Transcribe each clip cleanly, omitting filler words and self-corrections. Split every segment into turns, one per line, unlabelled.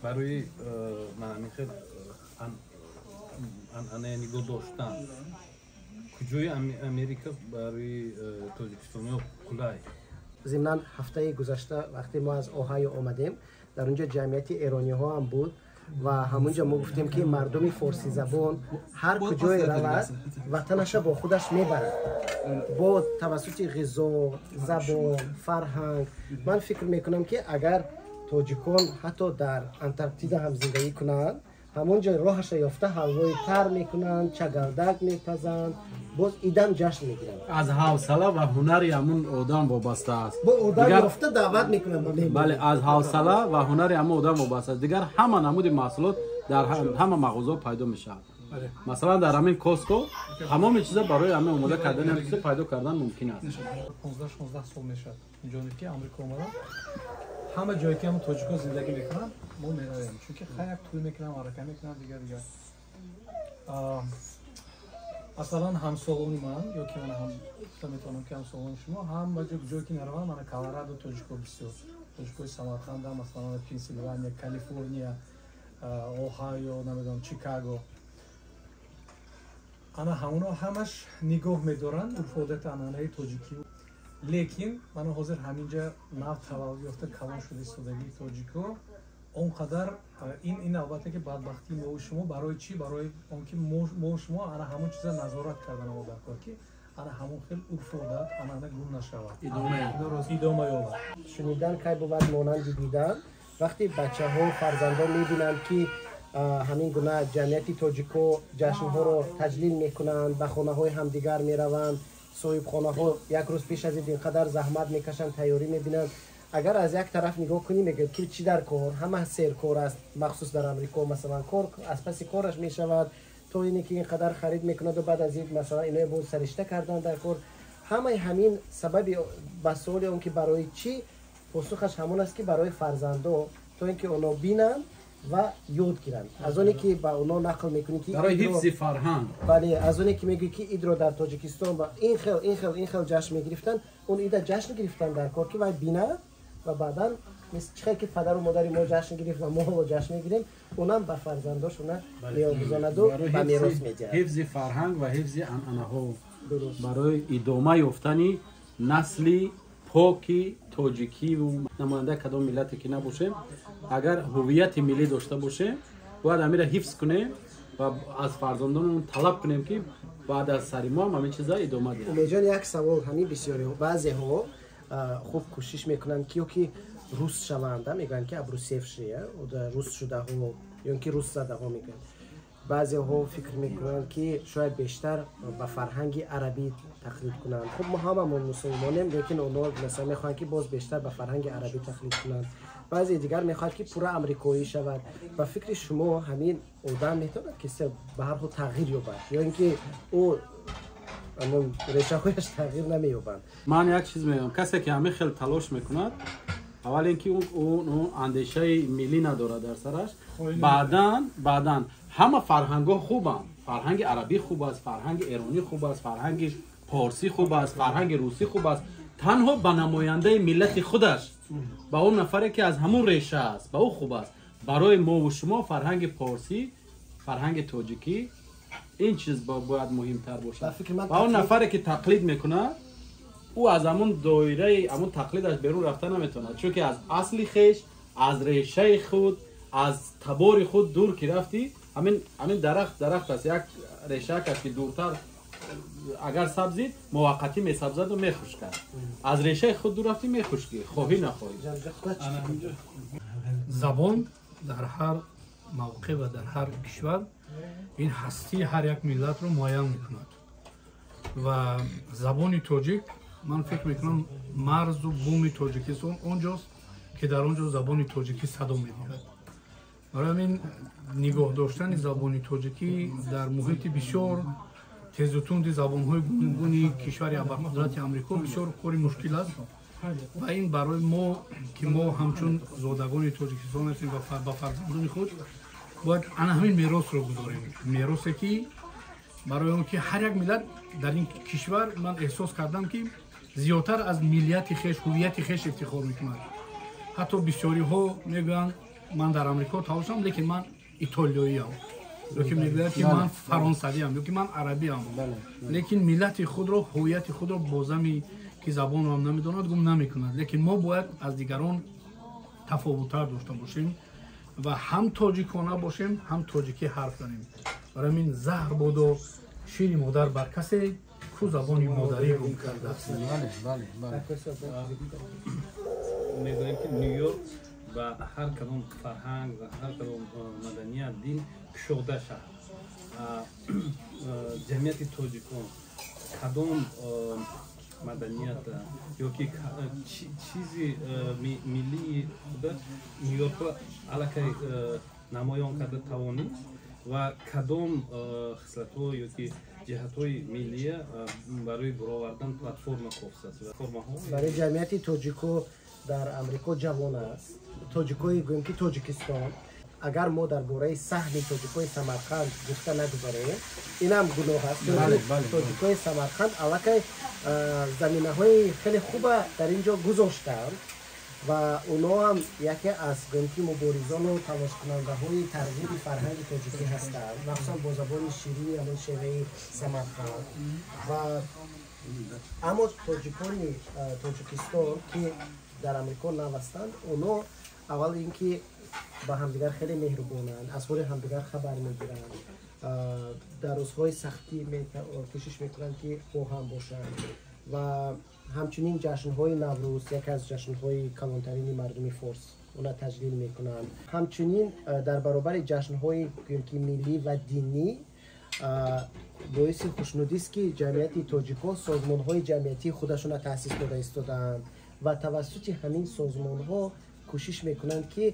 برای خیلی انعنه نگاه داشتن کجای امریکا برای تاجیکستانی ها کلاه؟
ضمناً هفته گذشته وقتی ما از اوهایو آمدیم در اونجا جمعیت ایرانی ها هم بود و همونجا ما گفتیم که مردم فارسی زبان هر کجای رود وطنش با خودش میبرد با توسط غذا، زبان، فرهنگ. من فکر میکنم که اگر تاجیکان حتی در انتارکتیدا هم زندگی کنند همونجا راهش یافته هوای تر میکنند، چگردک میپزند، باز ایدم جشن میگیرند.
از حوصله و هنری همون آدم وابسته است.
با آدم یافته دعوت میکنند.
بله، از حوصله و هنری همون آدم وابسته است. دیگر همه نمود محصولات در همه مغازه پیدا میشه. مثلا در همین کوستکو تمام چیزا برای همه آماده کردن هم چیزا پیدا کردن ممکن است.
15-16 سال میشه اینجا که آمریکا اومدم. همه جایی که هم تاجیک‌ها زندگی میکنن ما میرویم چون که خیلی توی میکنم حرکت میکنم دیگه مثلا همسالون من یا که من هم میتونم که همسالون شما هم با جایی که نروم من کالرادو تاجیک‌ها بسیار تاجیک‌های سمرقند مثلا پنسیلوانیا، کالیفرنیا، اوهایو، نمیدونم چیکاگو انا همونا همش نگاه میدارن عرف انعنه تاجیکی. لیکن من حاضر همینجا نو تولد یافته کلان شده استادگی تاجیکو اونقدر این البته که بدبختی ما و شما برای چی؟ برای اونکه ما و شما انا همون چیزا نظارت کردن ما در کار که انا همون خیلی عرف عادت انعنه گم نشود ادامه یابد.
شنیدن که بود مانند دیدن وقتی بچه ها و فرزندان میبینند که همین گونه جمعیت تاجیکو جشن ها رو تجلیل میکنند به خانه های همدیگر میروند صاحب خانه ها یک روز پیش از اینقدر زحمت میکشند تیاری میبینند. اگر از یک طرف نگاه کنیم میگه که چی در کار همه سیر کار است مخصوص در امریکا مثلا کار از پس کارش میشود تو اینی که اینقدر خرید میکند و بعد از این مثلا اینا بود سرشته کردن در کار همه همین سبب بسول اون که برای چی پاسخش همون است که برای فرزندا تو اینکه اونا بینن و یاد گیرن از اونی که با اونا نقل میکنی که
برای حفظ فرهنگ.
بله از اونی که میگی که ایدرو در تاجیکستان با این خیل جشن میگرفتن اون ایده جشن گرفتن در کار که وای بینه و بعدا مثل چه که پدر و مادر ما جشن گرفت و ما جشن میگیریم اونم به فرزنداشون میآموزاند و به میراث میدهند.
حفظ فرهنگ و حفظ انعنه ها برای ادامه یافتن نسلی پاکی تاجیکی و نماینده کدام ملتی که نباشه اگر هویت ملی داشته باشه باید امیر حفظ کنه و از فرزندانمون طلب کنیم که بعد از سری ما هم همین چیزا ادامه بدیم.
امیجان یک سوال همین بسیاری بعضی ها خوب کوشش میکنن که روس شوند میگن که ابرو سیف شه و روس شده ها یا که روس زده ها میگن. بعضی ها فکر میکنن که شاید بیشتر به فرهنگ عربی تقلید کنند. خب ما هممون مسلمانیم لیکن اونا مثلا میخوان که باز بیشتر به فرهنگ عربی تقلید کنند. بعضی دیگر میخواد که پورا امریکایی شود. با فکر شما همین آدم میتونه که به هر حال تغییر یابد یا اینکه او اما ریشه هایش تغییر نمییابند؟
من یک چیز میگم کسی که همه خیلی تلاش میکند اول اینکه اون اندیشه ملی نداره در سرش بعدن همه فرهنگ ها خوبن فرهنگ عربی خوب است فرهنگ ایرانی خوب است فرهنگ پارسی خوب است فرهنگ روسی خوب است تنها به نماینده ملت خودش با اون نفری که از همون ریشه است با او خوب است. برای ما و شما فرهنگ پارسی فرهنگ تاجیکی این چیز باید مهمتر باشه. با اون نفری که تقلید میکنه او از همون دایره همون تقلیدش بیرون رفته نمیتونه چون که از اصل خیش از ریشه خود از تبار خود دور که رفتی همین درخت است یک ریشه که دورتر اگر سبزید موقتی میسبزد و میخشکد از ریشه خود دور رفتی میخشکی خواهی نخواهی.
زبان در هر موقع و در هر کشور این هستی هر یک ملت رو معین میکند و زبان تاجیک من فکر میکنم مرز و بوم تاجیکستان اونجاست که در اونجا زبان تاجیکی صدا میدهد. برای همین نگاه داشتن زبان تاجیکی در محیط بسیار تیز و تند زبان‌های گوناگون کشور ابرقدرت آمریکا بسیار کاری مشکل است و این برای ما که ما همچون زادگان تاجیکستان هستیم و با فرزندان خود باید همین میراث رو گذاریم. میراثی که برای اون که هر یک ملت در این کشور من احساس کردم که زیادتر از ملیت خیش هویت خیش افتخار میکنند. حتی بسیاری ها میگن من در آمریکا تولشم لیکن من ایتالیایی ام یکی میگوید که من فرانسوی ام یکی من عربی ام لیکن ملت خود رو هویت خود رو بازمی که زبان رو هم نمیداند گم نمیکند لیکن ما باید از دیگران تفاوت‌تر داشته باشیم و هم تاجیکانه باشیم هم تاجیکی حرف زنیم برای این زهر بود و شیر مادر بر کسی کو زبان مادری گم کرده است.
می‌گوییم که نیویورک و هر کدام فرهنگ و هر کدام مدنیت دین شده شهر جمعیت تاجیکان کدام مدنیت یا که چیزی ملی خود نیویورک علاقه نمایان کرده توانید و کدام خصلت‌ها یا که جهت‌های ملی برای برآوردن پلتفرم کافی است.
برای جمعیت تاجیکو در آمریکا جوان است. تاجیکوی گویم که تاجیکستان اگر ما درباره صحن تاجیکوی سمرقند گفته نگذاریم این هم گناه است. تاجیکوی سمرقند علاقه زمینه‌های خیلی خوب در اینجا گذاشتند و اونا هم یکی از گنتی مبارزان و تلاش کننده های ترغیب فرهنگ تاجیکی هستند مخصوصا با زبان شیرین همون شیوه سمرقند و اما تاجیکان تاجیکستان که در آمریکا نوستند اونا اول اینکه با همدیگر خیلی مهربانند از حال همدیگر خبر میگیرند در روزهای سختی کوشش میکنند که با هم باشند و همچنین جشن‌های نوروز یکی از جشن‌های کلانترین مردم فارس اونا تجلیل میکنند همچنین در برابر جشن‌های ملی و دینی باعث خوشنودی است که جمعیت تاجیک‌ها سازمان‌های جمعیتی خودشون را تأسیس داده ایستادند و توسط همین سازمان‌ها کوشش میکنند که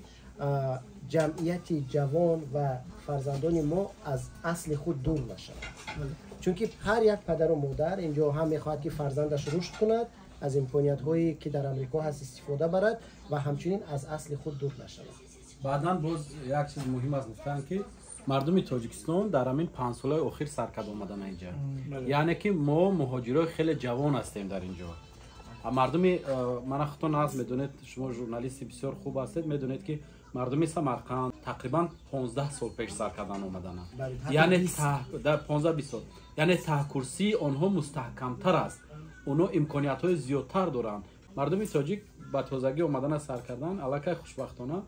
جمعیت جوان و فرزندان ما از اصل خود دور نشوند چون که هر یک پدر و مادر اینجا هم میخواهد که فرزندش رشد کند از امکانیت‌هایی که در آمریکا هست استفاده برد و همچنین از اصل خود دور نشود.
بعداً باز یک چیز مهم از گفتن که مردم تاجیکستان در همین 5 سال اخیر سرکرد آمدن اینجا یعنی که ما مهاجرای خیلی جوان هستیم در اینجا مردم من خودتون از میدونید شما ژورنالیست بسیار خوب هستید میدونید که مردم سمرقند تقریبا 15 سال پیش سرکردن آمدن یعنی در 15-20 سال یعنی تحکرسی آنها مستحکمتر است اونها امکانیت های زیادتر دارند مردم تاجیک با تازگی آمدن سرکردن علاقه خوشبختانه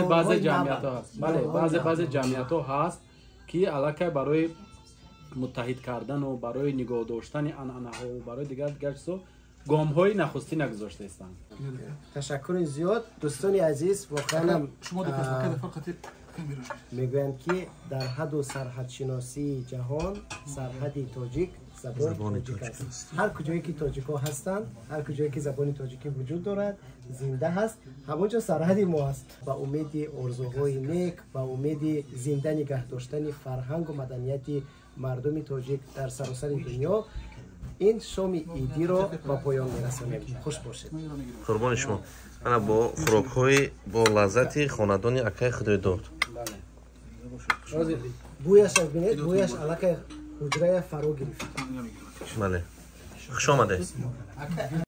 بعضی جمعیت ها هست بله بعضی جمعیت ها هست که علاقه برای متحد کردن و برای نگاه داشتن انعنه ها و برای دیگر چیزا گام های نخستی نگذاشته هستند.
تشکر زیاد دوستان عزیز واقعا
شما
میگویند که در حد و سرحد شناسی جهان سرحد تاجیک زبان تاجیک است. هر کجایی که تاجیک‌ها هستند هر کجایی که زبان تاجیکی وجود دارد زنده هست همونجا سرحد ما است با امید آرزوهای نیک با امید زنده نگه داشتن فرهنگ و مدنیت مردم تاجیک در سراسر دنیا این شام ایدی رو با پایان میرسانیم. خوش باشید.
قربان شما. انا با خوراک‌های با لذت خاندان اکای خدایداد.
بله. بویش ببینید بویش علاقه حجره فرو گرفت.
بله. خوش آمده.